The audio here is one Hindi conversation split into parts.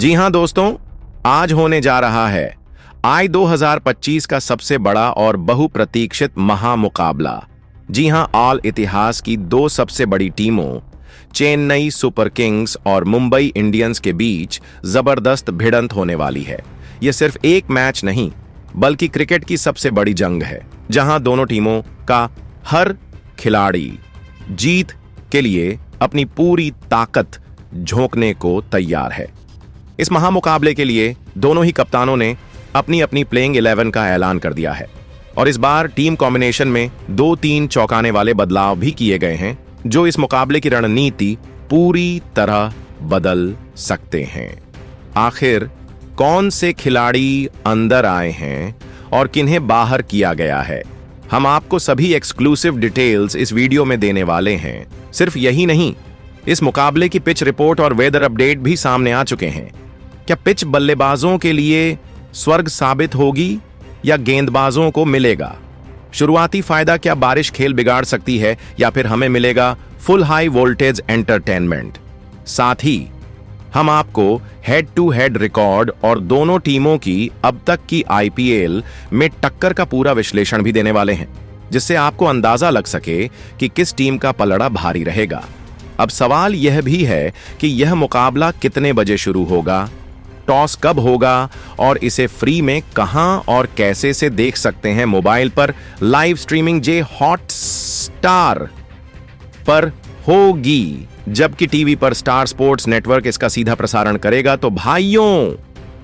जी हां दोस्तों, आज होने जा रहा है आई 2025 का सबसे बड़ा और बहुप्रतीक्षित महामुकाबला। जी हां, ऑल इतिहास की दो सबसे बड़ी टीमों चेन्नई सुपर किंग्स और मुंबई इंडियंस के बीच जबरदस्त भिड़ंत होने वाली है। यह सिर्फ एक मैच नहीं, बल्कि क्रिकेट की सबसे बड़ी जंग है, जहां दोनों टीमों का हर खिलाड़ी जीत के लिए अपनी पूरी ताकत झोंकने को तैयार है। इस महामुकाबले के लिए दोनों ही कप्तानों ने अपनी अपनी प्लेइंग 11 का ऐलान कर दिया है और इस बार टीम कॉम्बिनेशन में 2-3 चौंकाने वाले बदलाव भी किए गए हैं, जो इस मुकाबले की रणनीति पूरी तरह बदल सकते हैं। आखिर कौन से खिलाड़ी अंदर आए हैं और किन्हें बाहर किया गया है, हम आपको सभी एक्सक्लूसिव डिटेल्स इस वीडियो में देने वाले हैं। सिर्फ यही नहीं, इस मुकाबले की पिच रिपोर्ट और वेदर अपडेट भी सामने आ चुके हैं। क्या पिच बल्लेबाजों के लिए स्वर्ग साबित होगी या गेंदबाजों को मिलेगा? शुरुआती फायदा क्या बारिश खेल बिगाड़ सकती है या फिर हमें मिलेगा फुल हाई वोल्टेज एंटरटेनमेंट? साथ ही हम आपको हेड टू हेड रिकॉर्ड और दोनों टीमों की अब तक की आईपीएल में टक्कर का पूरा विश्लेषण भी देने वाले हैं, जिससे आपको अंदाजा लग सके कि किस टीम का पलड़ा भारी रहेगा। अब सवाल यह भी है कि यह मुकाबला कितने बजे शुरू होगा, टॉस कब होगा और इसे फ्री में कहां और कैसे से देख सकते हैं? मोबाइल पर लाइव स्ट्रीमिंग जे हॉटस्टार पर होगी, जबकि टीवी पर स्टार स्पोर्ट्स नेटवर्क इसका सीधा प्रसारण करेगा। तो भाइयों,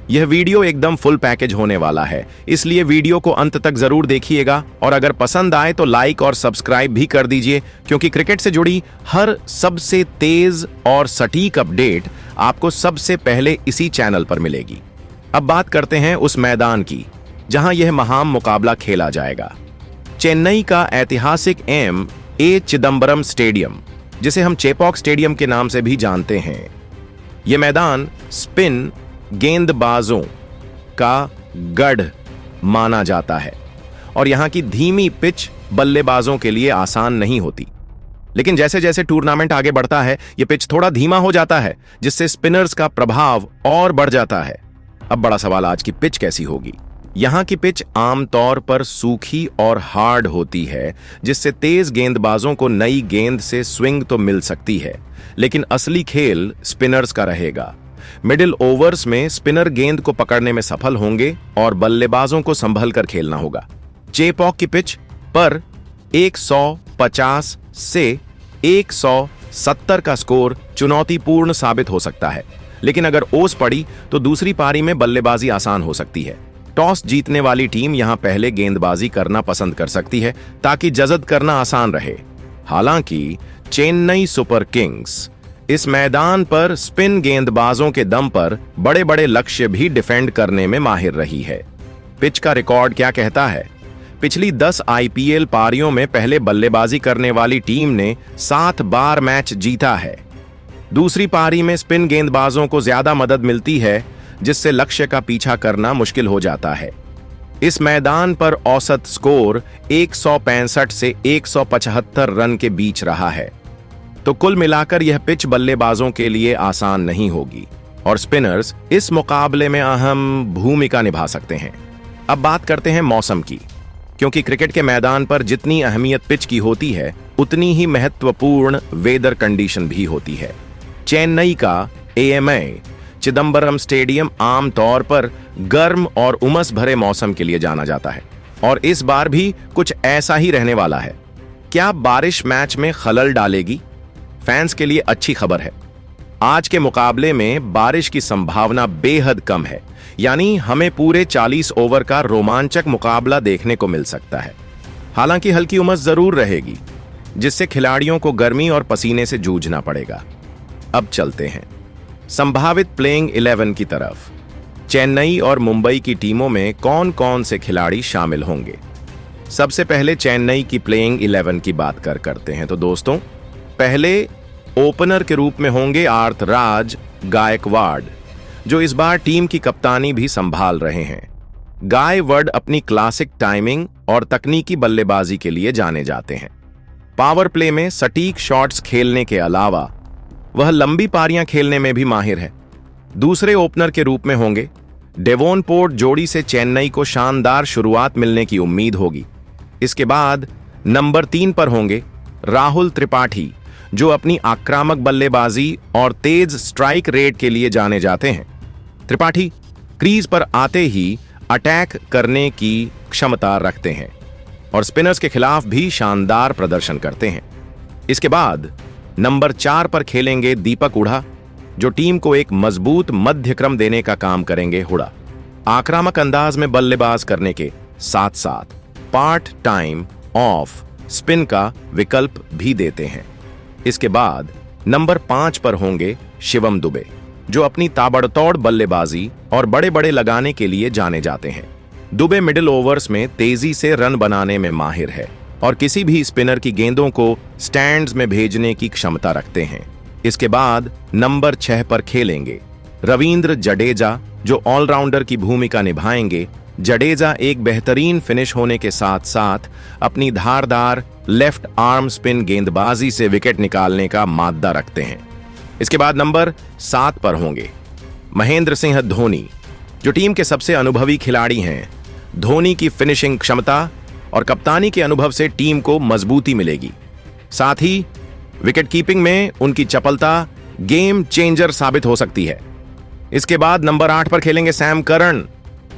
यह वीडियो एकदम फुल पैकेज होने वाला है, इसलिए वीडियो को अंत तक जरूर देखिएगा और अगर पसंद आए तो लाइक और सब्सक्राइब भी कर दीजिए, क्योंकि क्रिकेट से जुड़ी हर सबसे तेज और सटीक अपडेट आपको सबसे पहले इसी चैनल पर मिलेगी। अब बात करते हैं उस मैदान की जहां यह महान मुकाबला खेला जाएगा। चेन्नई का ऐतिहासिक ए चिदंबरम स्टेडियम, जिसे हम चेपॉक स्टेडियम के नाम से भी जानते हैं। यह मैदान स्पिन गेंदबाजों का गढ़ माना जाता है और यहां की धीमी पिच बल्लेबाजों के लिए आसान नहीं होती। लेकिन जैसे जैसे टूर्नामेंट आगे बढ़ता है, यह पिच थोड़ा धीमा हो जाता है, जिससे स्पिनर्स का प्रभाव और बढ़ जाता है। अब बड़ा सवाल, आज की पिच कैसी होगी? यहां की पिच आमतौर पर सूखी और हार्ड होती है, जिससे तेज गेंदबाजों को नई गेंद से स्विंग तो मिल सकती है, लेकिन असली खेल स्पिनर्स का रहेगा। मिडिल ओवर्स में स्पिनर गेंद को पकड़ने में सफल होंगे और बल्लेबाजों को संभल कर खेलना होगा। चेपॉक की पिच पर 150 से 170 का स्कोर चुनौतीपूर्ण साबित हो सकता है, लेकिन अगर ओस पड़ी तो दूसरी पारी में बल्लेबाजी आसान हो सकती है। टॉस जीतने वाली टीम यहां पहले गेंदबाजी करना पसंद कर सकती है, ताकि जजद करना आसान रहे। हालांकि चेन्नई सुपर किंग्स इस मैदान पर स्पिन गेंदबाजों के दम पर बड़े बड़े लक्ष्य भी डिफेंड करने में माहिर रही है। पिच का रिकॉर्ड क्या कहता है? पिछली 10 आईपीएल पारियों में पहले बल्लेबाजी करने वाली टीम ने 7 बार मैच जीता है। दूसरी पारी में स्पिन गेंदबाजों को ज्यादा मदद मिलती है, जिससे लक्ष्य का पीछा करना मुश्किल हो जाता है। इस मैदान पर औसत स्कोर 165 से 175 रन के बीच रहा है। तो कुल मिलाकर यह पिच बल्लेबाजों के लिए आसान नहीं होगी और स्पिनर्स इस मुकाबले में अहम भूमिका निभा सकते हैं। अब बात करते हैं मौसम की, क्योंकि क्रिकेट के मैदान पर जितनी अहमियत पिच की होती है, उतनी ही महत्वपूर्ण वेदर कंडीशन भी होती है। चेन्नई का ए चिदंबरम स्टेडियम आमतौर पर गर्म और उमस भरे मौसम के लिए जाना जाता है और इस बार भी कुछ ऐसा ही रहने वाला है। क्या बारिश मैच में खलल डालेगी? फैंस के लिए अच्छी खबर है, आज के मुकाबले में बारिश की संभावना बेहद कम है, यानी हमें पूरे 40 ओवर का रोमांचक मुकाबला देखने को मिल सकता है। हालांकि हल्की उमस जरूर रहेगी, जिससे खिलाड़ियों को गर्मी और पसीने से जूझना पड़ेगा। अब चलते हैं संभावित प्लेइंग 11 की तरफ। चेन्नई और मुंबई की टीमों में कौन कौन से खिलाड़ी शामिल होंगे? सबसे पहले चेन्नई की प्लेइंग 11 की बात करते हैं। तो दोस्तों, पहले ओपनर के रूप में होंगे आर्थराज गायकवाड़, जो इस बार टीम की कप्तानी भी संभाल रहे हैं। गायकवाड़ अपनी क्लासिक टाइमिंग और तकनीकी बल्लेबाजी के लिए जाने जाते हैं। पावर प्ले में सटीक शॉट्स खेलने के अलावा वह लंबी पारियां खेलने में भी माहिर है। दूसरे ओपनर के रूप में होंगे डेवोनपोर्ट जोड़ी से चेन्नई को शानदार शुरुआत मिलने की उम्मीद होगी। इसके बाद नंबर 3 पर होंगे राहुल त्रिपाठी, जो अपनी आक्रामक बल्लेबाजी और तेज स्ट्राइक रेट के लिए जाने जाते हैं। त्रिपाठी क्रीज पर आते ही अटैक करने की क्षमता रखते हैं और स्पिनर्स के खिलाफ भी शानदार प्रदर्शन करते हैं। इसके बाद नंबर 4 पर खेलेंगे दीपक हुडा, जो टीम को एक मजबूत मध्यक्रम देने का काम करेंगे। हुडा आक्रामक अंदाज में बल्लेबाज करने के साथ साथ पार्ट टाइम ऑफ स्पिन का विकल्प भी देते हैं। इसके बाद नंबर 5 पर होंगे शिवम दुबे, जो अपनी ताबड़तोड़ बल्लेबाजी और बड़े बड़े लगाने के लिए जाने जाते हैं। दुबे मिडिल ओवर्स में तेजी से रन बनाने में माहिर है और किसी भी स्पिनर की गेंदों को स्टैंड्स में भेजने की क्षमता रखते हैं। इसके बाद नंबर 6 पर खेलेंगे रविंद्र जडेजा, जो ऑलराउंडर की भूमिका निभाएंगे। जडेजा एक बेहतरीन फिनिश होने के साथ साथ अपनी धारदार लेफ्ट आर्म स्पिन गेंदबाजी से विकेट निकालने का माद्दा रखते हैं। इसके बाद नंबर 7 पर होंगे महेंद्र सिंह धोनी, जो टीम के सबसे अनुभवी खिलाड़ी हैं। धोनी की फिनिशिंग क्षमता और कप्तानी के अनुभव से टीम को मजबूती मिलेगी। साथ ही विकेट कीपिंग में उनकी चपलता गेम चेंजर साबित हो सकती है। इसके बाद नंबर 8 पर खेलेंगे सैम करन,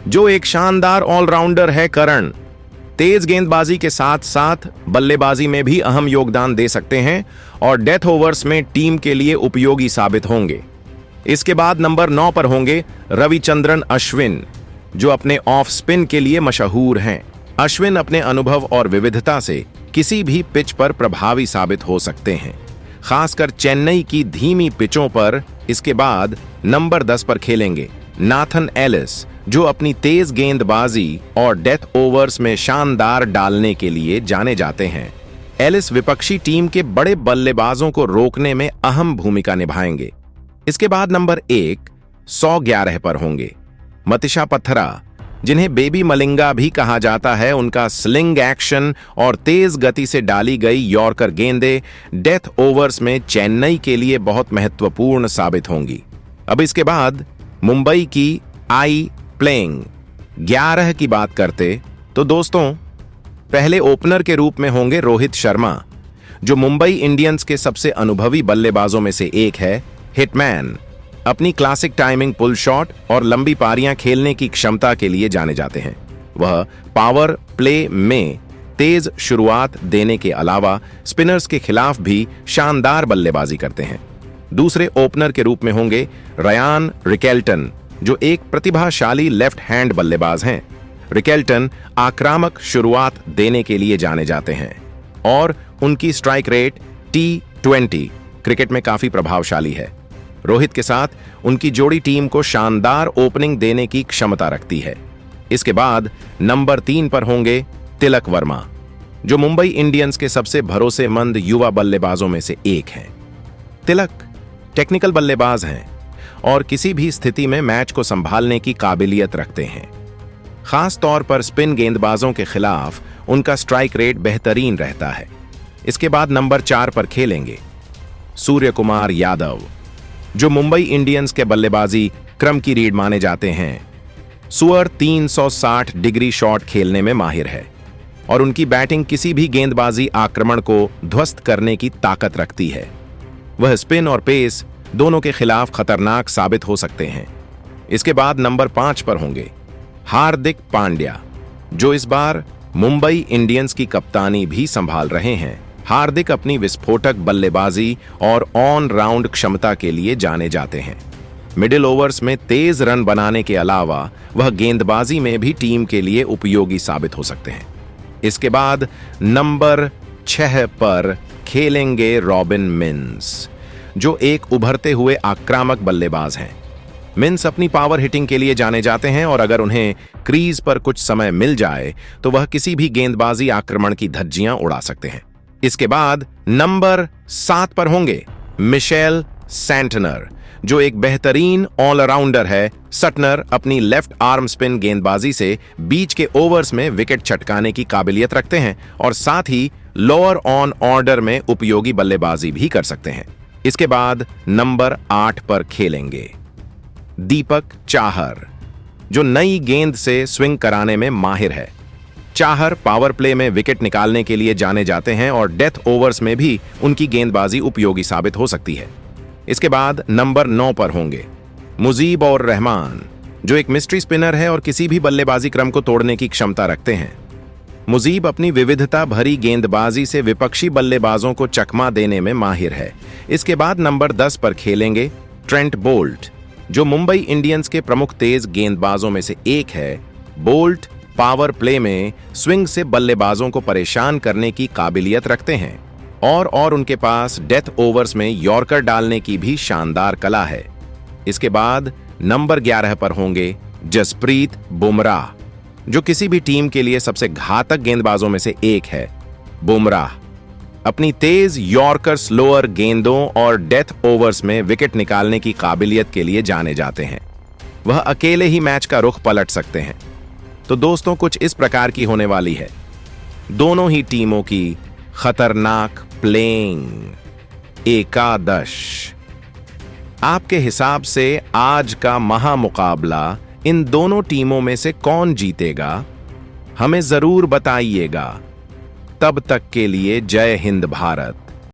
जो एक शानदार ऑलराउंडर है। करन तेज गेंदबाजी के साथ साथ बल्लेबाजी में भी अहम योगदान दे सकते हैं और डेथ ओवर्स में टीम के लिए उपयोगी साबित होंगे। इसके बाद नंबर 9 पर होंगे रविचंद्रन अश्विन, जो अपने ऑफ स्पिन के लिए मशहूर हैं। अश्विन अपने अनुभव और विविधता से किसी भी पिच पर प्रभावी साबित हो सकते हैं, खासकर चेन्नई की धीमी पिचों पर। इसके बाद नंबर 10 पर खेलेंगे नाथन एलिस, जो अपनी तेज गेंदबाजी और डेथ ओवर्स में शानदार डालने के लिए जाने जाते हैं। एलिस विपक्षी टीम के बड़े बल्लेबाजों को रोकने में अहम भूमिका निभाएंगे। इसके बाद नंबर 111 पर होंगे मतिशा पत्थरा, जिन्हें बेबी मलिंगा भी कहा जाता है। उनका स्लिंग एक्शन और तेज गति से डाली गई यॉर्कर गेंदें डेथ ओवर्स में चेन्नई के लिए बहुत महत्वपूर्ण साबित होंगी। अब इसके बाद मुंबई की आई प्लेइंग 11 की बात करते तो दोस्तों, पहले ओपनर के रूप में होंगे रोहित शर्मा, जो मुंबई इंडियंस के सबसे अनुभवी बल्लेबाजों में से एक है। हिटमैन अपनी क्लासिक टाइमिंग, पुल शॉट और लंबी पारियां खेलने की क्षमता के लिए जाने जाते हैं। वह पावर प्ले में तेज शुरुआत देने के अलावा स्पिनर्स के खिलाफ भी शानदार बल्लेबाजी करते हैं। दूसरे ओपनर के रूप में होंगे रयान रिकेल्टन, जो एक प्रतिभाशाली लेफ्ट हैंड बल्लेबाज हैं। रिकेल्टन आक्रामक शुरुआत देने के लिए जाने जाते हैं और उनकी स्ट्राइक रेट T20 क्रिकेट में काफी प्रभावशाली है। रोहित के साथ उनकी जोड़ी टीम को शानदार ओपनिंग देने की क्षमता रखती है। इसके बाद नंबर 3 पर होंगे तिलक वर्मा, जो मुंबई इंडियंस के सबसे भरोसेमंद युवा बल्लेबाजों में से एक हैं। तिलक टेक्निकल बल्लेबाज हैं और किसी भी स्थिति में मैच को संभालने की काबिलियत रखते हैं। खास तौर पर स्पिन गेंदबाजों के खिलाफ उनका स्ट्राइक रेट बेहतरीन रहता है। इसके बाद नंबर 4 पर खेलेंगे सूर्य कुमार यादव, जो मुंबई इंडियंस के बल्लेबाजी क्रम की रीढ़ माने जाते हैं। सुअर 360 डिग्री शॉट खेलने में माहिर है और उनकी बैटिंग किसी भी गेंदबाजी आक्रमण को ध्वस्त करने की ताकत रखती है। वह स्पिन और पेस दोनों के खिलाफ खतरनाक साबित हो सकते हैं। इसके बाद नंबर 5 पर होंगे हार्दिक पांड्या, जो इस बार मुंबई इंडियंस की कप्तानी भी संभाल रहे हैं। हार्दिक अपनी विस्फोटक बल्लेबाजी और ऑन राउंड क्षमता के लिए जाने जाते हैं। मिडिल ओवर्स में तेज रन बनाने के अलावा वह गेंदबाजी में भी टीम के लिए उपयोगी साबित हो सकते हैं। इसके बाद नंबर 6 पर खेलेंगे रॉबिन मिन्स, जो एक उभरते हुए आक्रामक बल्लेबाज हैं। मिन्स अपनी पावर हिटिंग के लिए जाने जाते हैं और अगर उन्हें क्रीज पर कुछ समय मिल जाए तो वह किसी भी गेंदबाजी आक्रमण की धज्जियां उड़ा सकते हैं। इसके बाद नंबर 7 पर होंगे मिशेल सैंटनर, जो एक बेहतरीन ऑलराउंडर है। सटनर अपनी लेफ्ट आर्म स्पिन गेंदबाजी से बीच के ओवर्स में विकेट छटकाने की काबिलियत रखते हैं और साथ ही लोअर ऑन ऑर्डर में उपयोगी बल्लेबाजी भी कर सकते हैं। इसके बाद नंबर 8 पर खेलेंगे दीपक चाहर, जो नई गेंद से स्विंग कराने में माहिर है। चाहर पावर प्ले में विकेट निकालने के लिए जाने जाते हैं और डेथ ओवर्स में भी उनकी गेंदबाजी उपयोगी साबित हो सकती है। इसके बाद नंबर 9 पर होंगे मुजीब और रहमान, जो एक मिस्ट्री स्पिनर है और किसी भी बल्लेबाजी क्रम को तोड़ने की क्षमता रखते हैं। मुजीब अपनी विविधता भरी गेंदबाजी से विपक्षी बल्लेबाजों को चकमा देने में माहिर है। इसके बाद नंबर 10 पर खेलेंगे ट्रेंट बोल्ट, जो मुंबई इंडियंस के प्रमुख तेज गेंदबाजों में से एक है। बोल्ट पावर प्ले में स्विंग से बल्लेबाजों को परेशान करने की काबिलियत रखते हैं और उनके पास डेथ ओवर्स में यॉर्कर डालने की भी शानदार कला है। इसके बाद नंबर 11 पर होंगे जसप्रीत बुमराह, जो किसी भी टीम के लिए सबसे घातक गेंदबाजों में से एक है। बुमराह अपनी तेज यॉर्कर स्लोअर गेंदों और डेथ ओवर्स में विकेट निकालने की काबिलियत के लिए जाने जाते हैं। वह अकेले ही मैच का रुख पलट सकते हैं। तो दोस्तों, कुछ इस प्रकार की होने वाली है दोनों ही टीमों की खतरनाक प्लेइंग एकादश। आपके हिसाब से आज का महामुकाबला इन दोनों टीमों में से कौन जीतेगा, हमें जरूर बताइएगा। तब तक के लिए जय हिंद भारत।